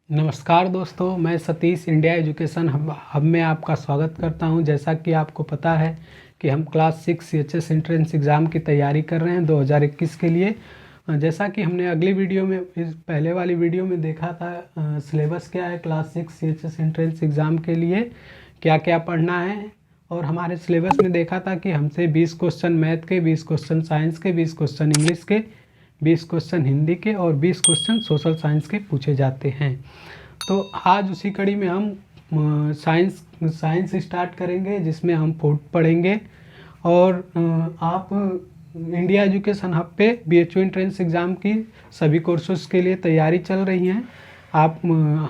नमस्कार दोस्तों, मैं सतीश इंडिया एजुकेशन हब में आपका स्वागत करता हूं। जैसा कि आपको पता है कि हम क्लास 6 CHS एंट्रेंस एग्ज़ाम की तैयारी कर रहे हैं 2021 के लिए। जैसा कि हमने अगली वीडियो में इस पहले वाली वीडियो में देखा था, सिलेबस क्या है क्लास 6 CHS एंट्रेंस एग्ज़ाम के लिए, क्या क्या पढ़ना है। और हमारे सिलेबस में देखा था कि हमसे 20 क्वेश्चन मैथ के, 20 क्वेश्चन साइंस के, 20 क्वेश्चन इंग्लिश के, 20 क्वेश्चन हिंदी के और 20 क्वेश्चन सोशल साइंस के पूछे जाते हैं। तो आज उसी कड़ी में हम साइंस स्टार्ट करेंगे, जिसमें हम फूड पढ़ेंगे। और आप इंडिया एजुकेशन हब पे BHU एंट्रेंस एग्ज़ाम की सभी कोर्सेज के लिए तैयारी चल रही हैं। आप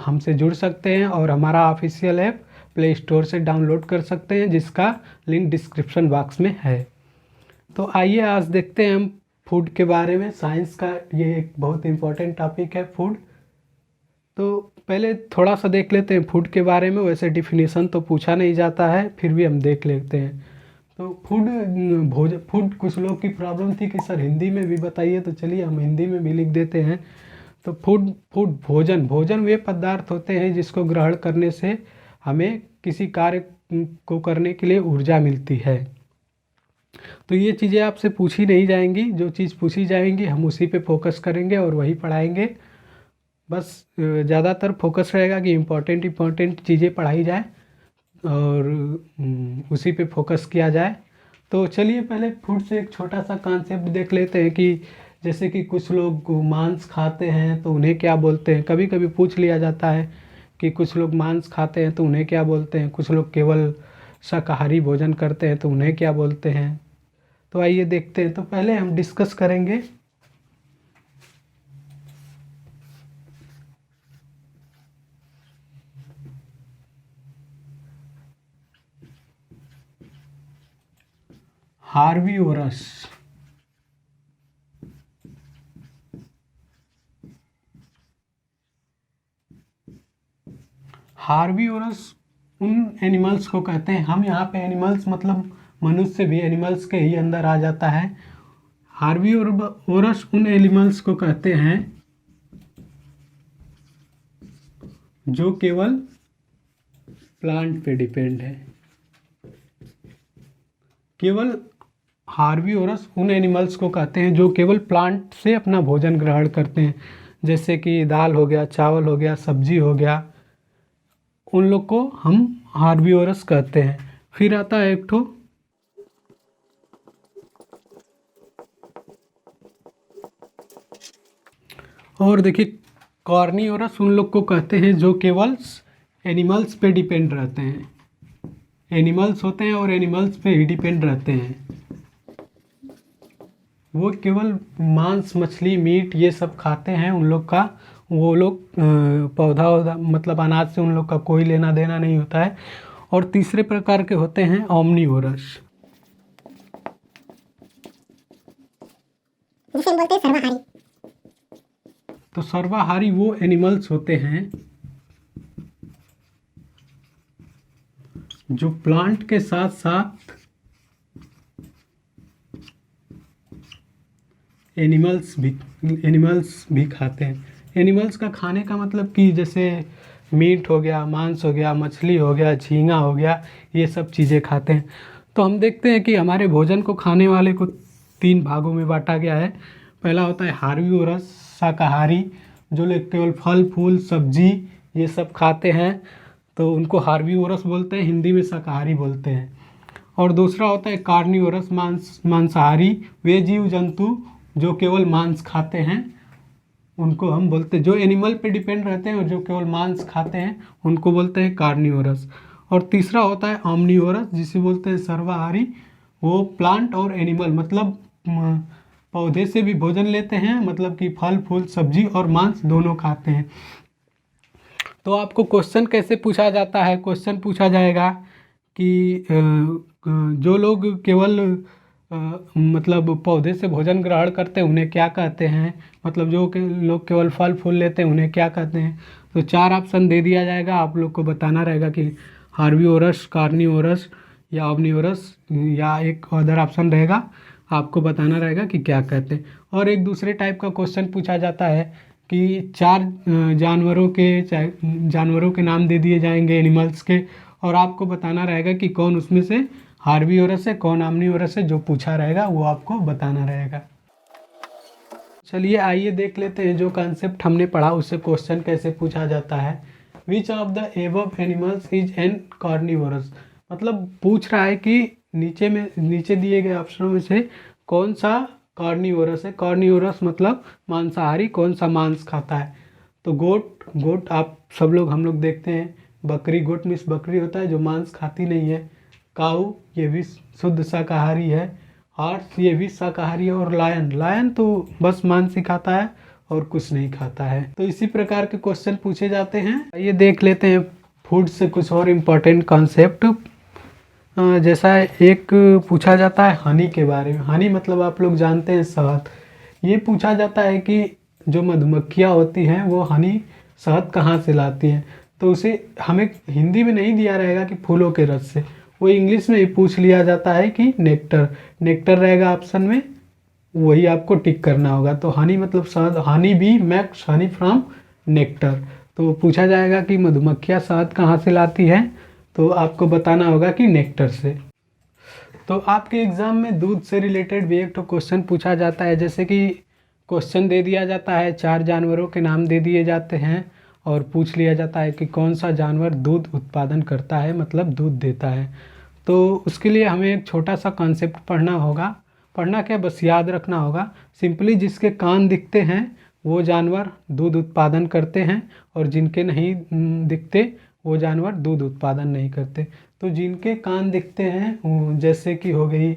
हमसे जुड़ सकते हैं और हमारा ऑफिशियल ऐप प्ले स्टोर से डाउनलोड कर सकते हैं, जिसका लिंक डिस्क्रिप्शन बॉक्स में है। तो आइए आज देखते हैं हम फूड के बारे में। साइंस का ये एक बहुत इम्पोर्टेंट टॉपिक है फूड। तो पहले थोड़ा सा देख लेते हैं फूड के बारे में। वैसे डिफिनीशन तो पूछा नहीं जाता है, फिर भी हम देख लेते हैं। तो फूड कुछ लोग की प्रॉब्लम थी कि सर हिंदी में भी बताइए, तो चलिए हम हिंदी में भी लिख देते हैं। तो फूड भोजन वे पदार्थ होते हैं जिसको ग्रहण करने से हमें किसी कार्य को करने के लिए ऊर्जा मिलती है। तो ये चीज़ें आपसे पूछी नहीं जाएंगी, जो चीज़ पूछी जाएंगी हम उसी पे फोकस करेंगे और वही पढ़ाएंगे। बस ज़्यादातर फोकस रहेगा कि इम्पोर्टेंट चीज़ें पढ़ाई जाए और उसी पे फोकस किया जाए। तो चलिए पहले फूड से एक छोटा सा कॉन्सेप्ट देख लेते हैं कि जैसे कि कुछ लोग मांस खाते हैं तो उन्हें क्या बोलते हैं। कभी कभी पूछ लिया जाता है कि कुछ लोग मांस खाते हैं तो उन्हें क्या बोलते हैं, कुछ लोग केवल शाकाहारी भोजन करते हैं तो उन्हें क्या बोलते हैं। तो आइए देखते हैं। तो पहले हम डिस्कस करेंगे हार्बीवोरस। हार्बीवोरस उन एनिमल्स को कहते हैं, हम यहाँ पे एनिमल्स मतलब मनुष्य भी एनिमल्स के ही अंदर आ जाता है। हार्बीवोरस उन एनिमल्स को कहते हैं जो केवल प्लांट पे डिपेंड है। केवल हार्बीवोरस उन एनिमल्स को कहते हैं जो केवल प्लांट से अपना भोजन ग्रहण करते हैं, जैसे कि दाल हो गया, चावल हो गया, सब्जी हो गया, उन लोग को हम हार्बीवोरस कहते हैं। फिर आता है एक ठो और देखिए कार्निवोरस उन लोग को कहते हैं जो केवल एनिमल्स पे डिपेंड रहते हैं। एनिमल्स होते हैं और एनिमल्स पे ही डिपेंड रहते हैं। वो केवल मांस, मछली, मीट ये सब खाते हैं। उन लोग का वो लोग पौधा मतलब अनाज से उन लोग का कोई लेना देना नहीं होता है। और तीसरे प्रकार के होते हैं ओमनीवोरस, जिसे हम बोलते हैं सर्वाहारी। तो सर्वाहारी वो एनिमल्स होते हैं जो प्लांट के साथ साथ एनिमल्स भी खाते हैं। एनिमल्स का खाने का मतलब कि जैसे मीट हो गया, मांस हो गया, मछली हो गया, झींगा हो गया, ये सब चीज़ें खाते हैं। तो हम देखते हैं कि हमारे भोजन को खाने वाले को 3 भागों में बांटा गया है। पहला होता है हार्बीवोरस, शाकाहारी, जो लोग केवल फल फूल सब्जी ये सब खाते हैं, तो उनको हार्बीवोरस बोलते हैं, हिंदी में शाकाहारी बोलते हैं। और दूसरा होता है कार्निवोरस, मांसाहारी, वे जीव जंतु जो केवल मांस खाते हैं, उनको हम बोलते हैं, जो एनिमल पे डिपेंड रहते हैं और जो केवल मांस खाते हैं उनको बोलते हैं कार्निवोरस। और तीसरा होता है ओमनीवोरस, जिसे बोलते हैं सर्वाहारी, वो प्लांट और एनिमल मतलब पौधे से भी भोजन लेते हैं, मतलब कि फल फूल सब्जी और मांस दोनों खाते हैं। तो आपको क्वेश्चन कैसे पूछा जाता है, क्वेश्चन पूछा जाएगा कि जो लोग केवल मतलब पौधे से भोजन ग्रहण करते हैं उन्हें क्या कहते हैं, मतलब जो लोग केवल फल फूल लेते हैं उन्हें क्या कहते हैं। तो 4 ऑप्शन दे दिया जाएगा, आप लोग को बताना रहेगा कि हार्बीवोरस, कार्निवोरस या ओमनीवोरस, या एक अदर ऑप्शन रहेगा, आपको बताना रहेगा कि क्या कहते हैं। और एक दूसरे टाइप का क्वेश्चन पूछा जाता है कि चार जानवरों के नाम दे दिए जाएंगे एनिमल्स के, और आपको बताना रहेगा कि कौन उसमें से हार्बीवोरस है, कौन ऑम्निवोरस है। जो पूछा रहेगा वो आपको बताना रहेगा। चलिए आइए देख लेते हैं जो कॉन्सेप्ट हमने पढ़ा उससे क्वेश्चन कैसे पूछा जाता है। Which of the above animals is an carnivorous, मतलब पूछ रहा है कि नीचे दिए गए ऑप्शनों में से कौन सा कार्निवोरस है। कार्निवोरस मतलब मांसाहारी, कौन सा मांस खाता है। तो गोट आप सब लोग हम लोग देखते हैं, बकरी, गोट मीन्स बकरी होता है जो मांस खाती नहीं है। काऊ ये भी शुद्ध शाकाहारी है। हॉर्स ये भी शाकाहारी है। और लायन तो बस मांस ही खाता है और कुछ नहीं खाता है। तो इसी प्रकार के क्वेश्चन पूछे जाते हैं। ये देख लेते हैं फूड से कुछ और इम्पोर्टेंट कॉन्सेप्ट। जैसा एक पूछा जाता है हनी के बारे में। हनी मतलब आप लोग जानते हैं शहद। ये पूछा जाता है कि जो मधुमक्खियाँ होती हैं वो हनी शहद कहाँ से लाती हैं। तो उसे हमें हिंदी में नहीं दिया रहेगा कि फूलों के रस से, वो इंग्लिश में ही पूछ लिया जाता है कि नेक्टर रहेगा ऑप्शन में, वही आपको टिक करना होगा। तो हनी मतलब शहद, honey bee makes honey from nectar. तो पूछा जाएगा कि मधुमक्खियाँ शहद कहाँ से लाती है, तो आपको बताना होगा कि नेक्टर से। तो आपके एग्ज़ाम में दूध से रिलेटेड भी एक तो क्वेश्चन पूछा जाता है। जैसे कि क्वेश्चन दे दिया जाता है, 4 जानवरों के नाम दे दिए जाते हैं और पूछ लिया जाता है कि कौन सा जानवर दूध उत्पादन करता है, मतलब दूध देता है। तो उसके लिए हमें एक छोटा सा कॉन्सेप्ट पढ़ना क्या, बस याद रखना होगा। सिंपली जिसके कान दिखते हैं वो जानवर दूध उत्पादन करते हैं, और जिनके नहीं दिखते वो जानवर दूध उत्पादन नहीं करते। तो जिनके कान दिखते हैं जैसे कि हो गई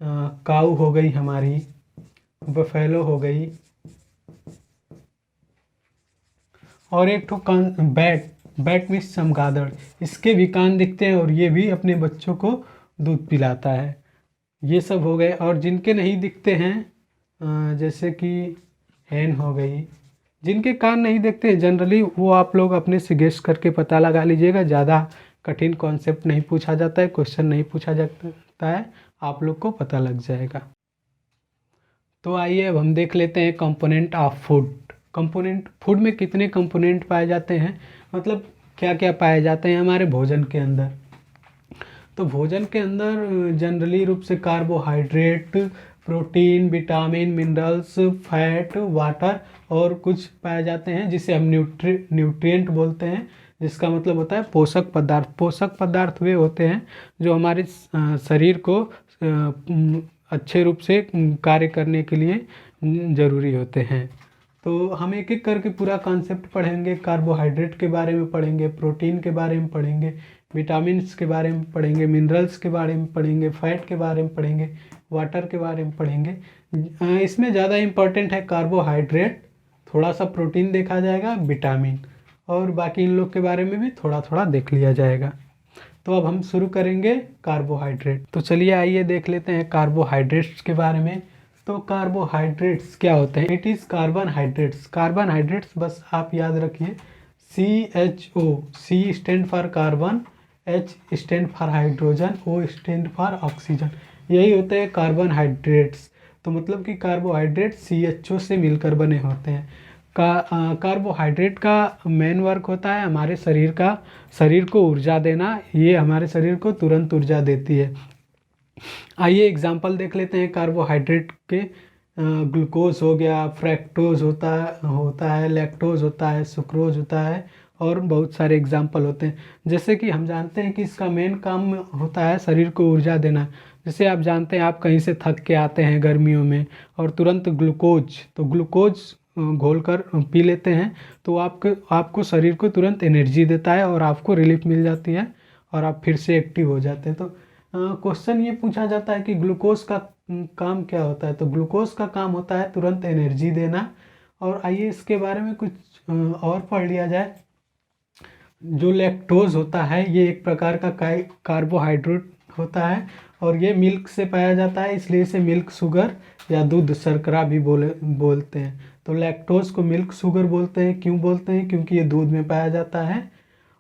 काऊ हो गई हमारी, बफेलो हो गई, और एक ठो कान बैट मीन्स चमगादड़, इसके भी कान दिखते हैं और ये भी अपने बच्चों को दूध पिलाता है। ये सब हो गए। और जिनके नहीं दिखते हैं जैसे कि हैन हो गई, जिनके कान नहीं दिखते जनरली वो आप लोग अपने से गेस करके पता लगा लीजिएगा। ज़्यादा कठिन कॉन्सेप्ट नहीं पूछा जाता है, क्वेश्चन नहीं पूछा जाता है, आप लोग को पता लग जाएगा। तो आइए अब हम देख लेते हैं कंपोनेंट ऑफ फूड में कितने कंपोनेंट पाए जाते हैं, मतलब क्या क्या पाए जाते हैं हमारे भोजन के अंदर। तो भोजन के अंदर जनरली रूप से carbohydrate, protein, vitamin, minerals, fat, water और कुछ पाए जाते हैं जिसे हम न्यूट्रिएंट बोलते हैं, जिसका मतलब होता है पोषक पदार्थ। पोषक पदार्थ वे होते हैं जो हमारे शरीर को अच्छे रूप से कार्य करने के लिए ज़रूरी होते हैं। तो हम एक एक करके पूरा कॉन्सेप्ट पढ़ेंगे। कार्बोहाइड्रेट के बारे में पढ़ेंगे, प्रोटीन के बारे में पढ़ेंगे, विटामिन्स के बारे में पढ़ेंगे, मिनरल्स के बारे में पढ़ेंगे, फैट के बारे में पढ़ेंगे, वाटर के बारे में पढ़ेंगे। इसमें ज़्यादा इम्पॉर्टेंट है कार्बोहाइड्रेट, थोड़ा सा प्रोटीन देखा जाएगा, विटामिन, और बाकी इन लोग के बारे में भी थोड़ा थोड़ा देख लिया जाएगा। तो अब हम शुरू करेंगे कार्बोहाइड्रेट। तो चलिए आइए देख लेते हैं कार्बोहाइड्रेट्स के बारे में। तो कार्बोहाइड्रेट्स क्या होते हैं? It is कार्बनहाइड्रेट्स। कार्बनहाइड्रेट्स बस आप याद रखिए CHO, C stand for carbon, H stand for hydrogen, O stand for oxygen, यही होते हैं कार्बनहाइड्रेट्स। तो मतलब कि कार्बोहाइड्रेट CHO से मिलकर बने होते हैं। कार्बोहाइड्रेट का मेन वर्क होता है हमारे शरीर को ऊर्जा देना। ये हमारे शरीर को तुरंत ऊर्जा देती है। आइए एग्जांपल देख लेते हैं कार्बोहाइड्रेट के। ग्लूकोज हो गया, फ्रैक्टोज होता है, लैक्टोज होता है, सुक्रोज होता है, और बहुत सारे एग्जाम्पल होते हैं। जैसे कि हम जानते हैं कि इसका मेन काम होता है शरीर को ऊर्जा देना। जैसे आप जानते हैं आप कहीं से थक के आते हैं गर्मियों में और तुरंत ग्लूकोज घोलकर पी लेते हैं, तो आपको शरीर को तुरंत एनर्जी देता है और आपको रिलीफ मिल जाती है और आप फिर से एक्टिव हो जाते हैं। तो क्वेश्चन ये पूछा जाता है कि ग्लूकोज का काम क्या होता है? तो ग्लूकोज का काम होता है तुरंत एनर्जी देना। और आइए इसके बारे में कुछ और पढ़ लिया जाए। जो लैक्टोज होता है ये एक प्रकार का कार्बोहाइड्रेट होता है और ये मिल्क से पाया जाता है, इसलिए इसे मिल्क शुगर या दूध शर्करा भी बोलते हैं। तो लैक्टोज को मिल्क शुगर बोलते हैं। क्यों बोलते हैं? क्योंकि ये दूध में पाया जाता है।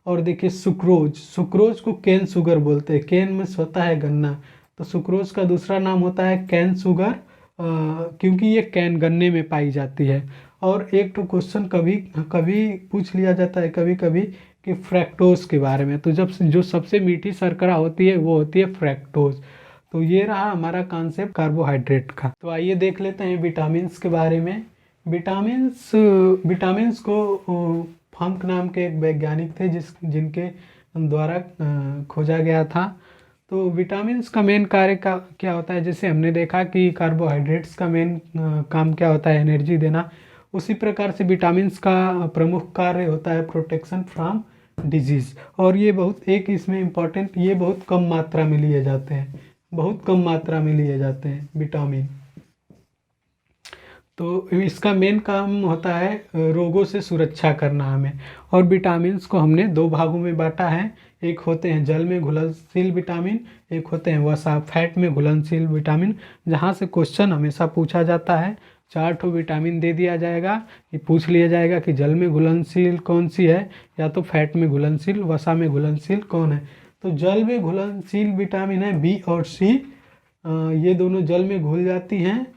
और देखिए सुक्रोज को कैन शुगर बोलते हैं। कैन में होता है गन्ना, तो सुक्रोज का दूसरा नाम होता है कैन शुगर, क्योंकि ये कैन गन्ने में पाई जाती है। और एक तो क्वेश्चन कभी कभी पूछ लिया जाता है कभी कभी कि फ्रैक्टोज के बारे में। तो जब जो सबसे मीठी शर्करा होती है वो होती है फ्रैक्टोज। तो ये रहा हमारा कॉन्सेप्ट कार्बोहाइड्रेट का। तो आइए देख लेते हैं विटामिन्स के बारे में। विटामिन्स को फंक नाम के एक वैज्ञानिक थे जिनके द्वारा खोजा गया था। तो विटामिन्स का मेन कार्य का क्या होता है, जैसे हमने देखा कि कार्बोहाइड्रेट्स का मेन काम क्या होता है, एनर्जी देना। उसी प्रकार से विटामिन्स का प्रमुख कार्य होता है प्रोटेक्शन फ्रॉम डिजीज़। और ये बहुत एक इसमें इम्पॉर्टेंट, ये बहुत कम मात्रा में लिए जाते हैं, बहुत कम मात्रा में लिए जाते हैं विटामिन। तो इसका मेन काम होता है रोगों से सुरक्षा करना हमें। और विटामिन्स को हमने दो भागों में बांटा है, एक होते हैं जल में घुलनशील विटामिन, एक होते हैं वसा फैट में घुलनशील विटामिन। जहाँ से क्वेश्चन हमेशा पूछा जाता है, 4 ठो विटामिन दे दिया जाएगा, ये पूछ लिया जाएगा कि जल में घुलनशील कौन सी है, या तो फैट में घुलनशील, वसा में घुलनशील कौन है। तो जल में घुलनशील विटामिन है बी और सी, ये दोनों जल में घुल जाती हैं,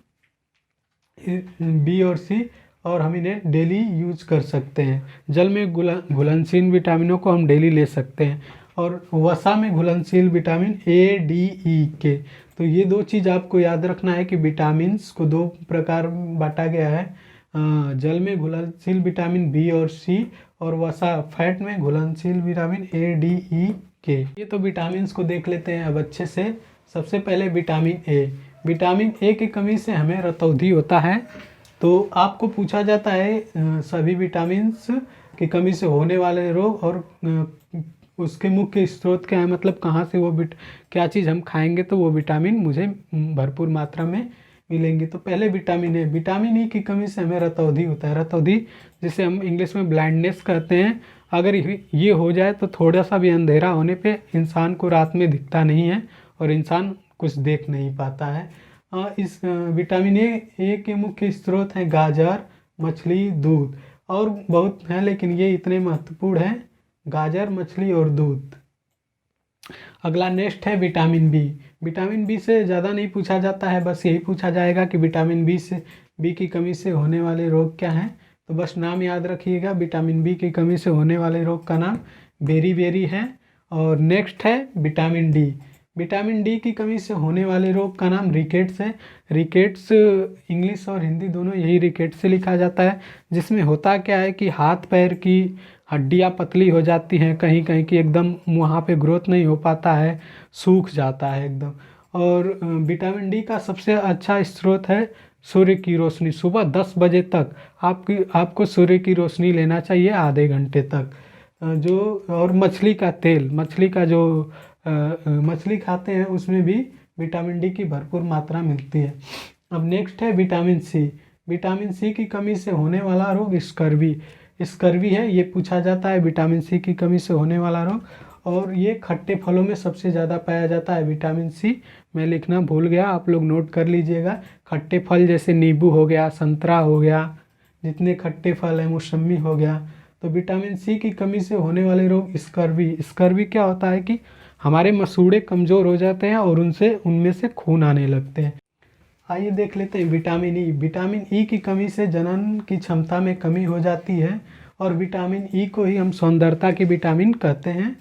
बी और सी, और हम इन्हें डेली यूज कर सकते हैं। जल में घुलनशील विटामिनों को हम डेली ले सकते हैं। और वसा में घुलनशील विटामिन ए, डी, ई, के। तो ये दो चीज़ आपको याद रखना है कि विटामिन्स को दो प्रकार बांटा गया है, जल में घुलनशील विटामिन बी और सी, और वसा फैट में घुलनशील विटामिन ए, डी, ई, के। ये तो विटामिन्स को देख लेते हैं अब अच्छे से। सबसे पहले विटामिन ए। विटामिन ए की कमी से हमें रतौंधी होता है। तो आपको पूछा जाता है सभी विटामिन्स की कमी से होने वाले रोग और उसके मुख्य स्रोत क्या है, मतलब कहाँ से वो क्या चीज़ हम खाएंगे तो वो विटामिन मुझे भरपूर मात्रा में मिलेंगी। तो पहले विटामिन ए। विटामिन ई की कमी से हमें रतौंधी होता है। रतौंधी जिसे हम इंग्लिश में ब्लाइंडनेस कहते हैं। अगर ये हो जाए तो थोड़ा सा भी अंधेरा होने पे इंसान को रात में दिखता नहीं है और इंसान कुछ देख नहीं पाता है। इस विटामिन ए के मुख्य स्रोत हैं गाजर, मछली, दूध, और बहुत हैं लेकिन ये इतने महत्वपूर्ण हैं, गाजर, मछली और दूध। अगला नेक्स्ट है विटामिन बी। विटामिन बी से ज़्यादा नहीं पूछा जाता है, बस यही पूछा जाएगा कि विटामिन बी की कमी से होने वाले रोग क्या हैं। तो बस नाम याद रखिएगा, विटामिन बी की कमी से होने वाले रोग का नाम बेरी है। और नेक्स्ट है विटामिन डी। विटामिन डी की कमी से होने वाले रोग का नाम रिकेट्स है। रिकेट्स इंग्लिश और हिंदी दोनों यही रिकेट्स से लिखा जाता है। जिसमें होता क्या है कि हाथ पैर की हड्डियां पतली हो जाती हैं, कहीं कहीं की एकदम वहाँ पे ग्रोथ नहीं हो पाता है, सूख जाता है एकदम। और विटामिन डी का सबसे अच्छा स्रोत है सूर्य की रोशनी। सुबह 10 बजे तक आपको सूर्य की रोशनी लेना चाहिए, आधे घंटे तक। और मछली का तेल, मछली खाते हैं उसमें भी विटामिन डी की भरपूर मात्रा मिलती है। अब नेक्स्ट है विटामिन सी। विटामिन सी की कमी से होने वाला रोग स्कर्वी है, ये पूछा जाता है विटामिन सी की कमी से होने वाला रोग। और ये खट्टे फलों में सबसे ज़्यादा पाया जाता है विटामिन सी। मैं लिखना भूल गया, आप लोग नोट कर लीजिएगा। खट्टे फल जैसे नींबू हो गया, संतरा हो गया, जितने खट्टे फल हैं, मौसमी हो गया। तो विटामिन सी की कमी से होने वाले रोग स्कर्वी क्या होता है कि हमारे मसूड़े कमज़ोर हो जाते हैं और उनमें से खून आने लगते हैं। आइए देख लेते हैं विटामिन ई। विटामिन ई की कमी से जनन की क्षमता में कमी हो जाती है, और विटामिन ई को ही हम सौंदर्यता की विटामिन कहते हैं।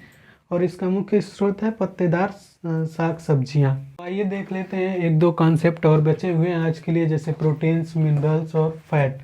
और इसका मुख्य स्रोत है पत्तेदार साग सब्जियाँ। आइए देख लेते हैं एक दो कॉन्सेप्ट और बचे हुए हैं आज के लिए, जैसे प्रोटीन्स, मिनरल्स और फैट।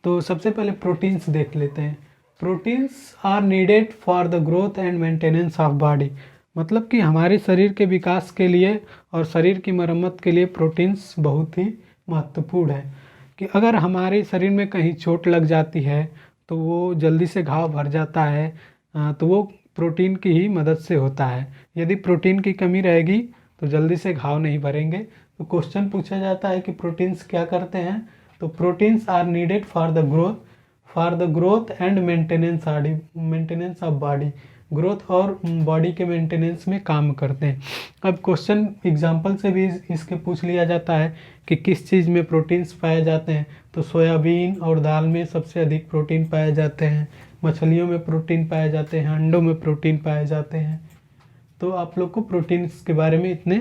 तो सबसे पहले प्रोटीन्स देख लेते हैं। Proteins are needed for the growth and maintenance of body. मतलब कि हमारे शरीर के विकास के लिए और शरीर की मरम्मत के लिए प्रोटीन्स बहुत ही महत्वपूर्ण है। कि अगर हमारे शरीर में कहीं चोट लग जाती है तो वो जल्दी से घाव भर जाता है, तो वो प्रोटीन की ही मदद से होता है। यदि प्रोटीन की कमी रहेगी तो जल्दी से घाव नहीं भरेंगे। तो क्वेश्चन पूछा जाता है कि प्रोटीन्स क्या करते हैं। तो proteins are needed for the growth and maintenance of body. Growth और बॉडी के मेंटेनेंस में काम करते हैं। अब क्वेश्चन एग्जांपल से भी इसके पूछ लिया जाता है कि किस चीज़ में प्रोटीन्स पाए जाते हैं। तो सोयाबीन और दाल में सबसे अधिक प्रोटीन पाए जाते हैं, मछलियों में प्रोटीन पाए जाते हैं, अंडों में प्रोटीन पाए जाते हैं। तो आप लोग को प्रोटीन्स के बारे में इतने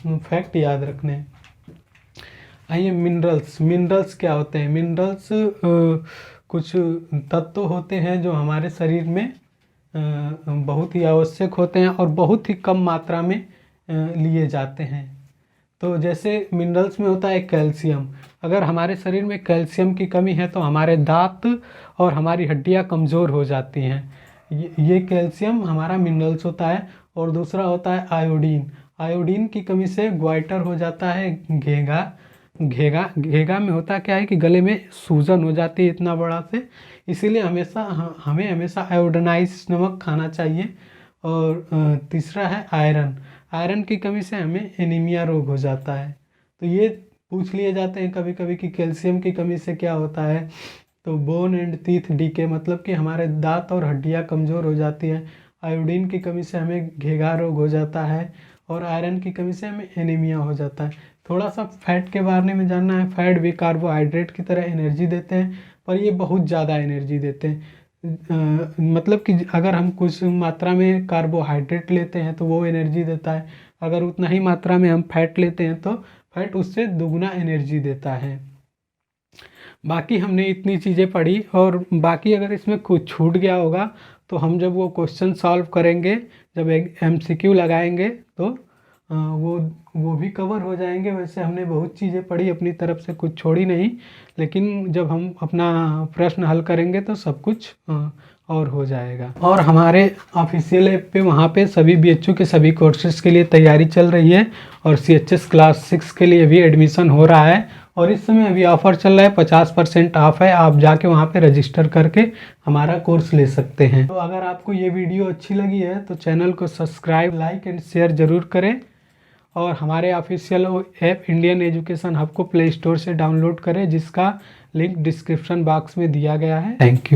फैक्ट याद रखने हैं। आइए, मिनरल्स क्या होते हैं। मिनरल्स कुछ तत्व होते हैं जो हमारे शरीर में बहुत ही आवश्यक होते हैं और बहुत ही कम मात्रा में लिए जाते हैं। तो जैसे मिनरल्स में होता है कैल्शियम। अगर हमारे शरीर में कैल्शियम की कमी है तो हमारे दांत और हमारी हड्डियां कमज़ोर हो जाती हैं। ये कैल्शियम हमारा मिनरल्स होता है। और दूसरा होता है आयोडीन। आयोडीन की कमी से ग्वाइटर हो जाता है घेगा। घेगा घेगा में होता क्या है कि गले में सूजन हो जाती है इतना बड़ा से। इसीलिए हमें हमेशा आयोडनाइज नमक खाना चाहिए। और तीसरा है आयरन। आयरन की कमी से हमें एनीमिया रोग हो जाता है। तो ये पूछ लिए जाते हैं कभी कभी कि कैल्शियम की कमी से क्या होता है। तो बोन एंड टीथ डीके, मतलब कि हमारे दांत और हड्डियां कमज़ोर हो जाती हैं। आयोडीन की कमी से हमें घेगा रोग हो जाता है। और आयरन की कमी से हमें एनीमिया हो जाता है। थोड़ा सा फैट के बारे में जानना है। फैट भी कार्बोहाइड्रेट की तरह एनर्जी देते हैं, पर ये बहुत ज़्यादा एनर्जी देते हैं। मतलब कि अगर हम कुछ मात्रा में कार्बोहाइड्रेट लेते हैं तो वो एनर्जी देता है। अगर उतना ही मात्रा में हम फैट लेते हैं तो फैट उससे दुगना एनर्जी देता है। बाकी हमने इतनी चीज़ें पढ़ी, और बाकी अगर इसमें कुछ छूट गया होगा तो हम जब वो क्वेश्चन सॉल्व करेंगे, जब एक MCQ लगाएंगे तो वो भी कवर हो जाएंगे। वैसे हमने बहुत चीज़ें पढ़ी, अपनी तरफ से कुछ छोड़ी नहीं, लेकिन जब हम अपना प्रश्न हल करेंगे तो सब कुछ और हो जाएगा। और हमारे ऑफिशियल ऐप पे वहाँ पे सभी BHU के सभी कोर्सेज के लिए तैयारी चल रही है। और CHS क्लास 6 के लिए भी एडमिशन हो रहा है। और इस समय अभी ऑफ़र चल रहा है, 50% ऑफ है। आप जाके वहाँ पे रजिस्टर करके हमारा कोर्स ले सकते हैं। तो अगर आपको ये वीडियो अच्छी लगी है तो चैनल को सब्सक्राइब, लाइक एंड शेयर ज़रूर करें। और हमारे official app Indian education hub को प्ले स्टोर से डाउनलोड करें, जिसका लिंक डिस्क्रिप्शन बॉक्स में दिया गया है। Thank you.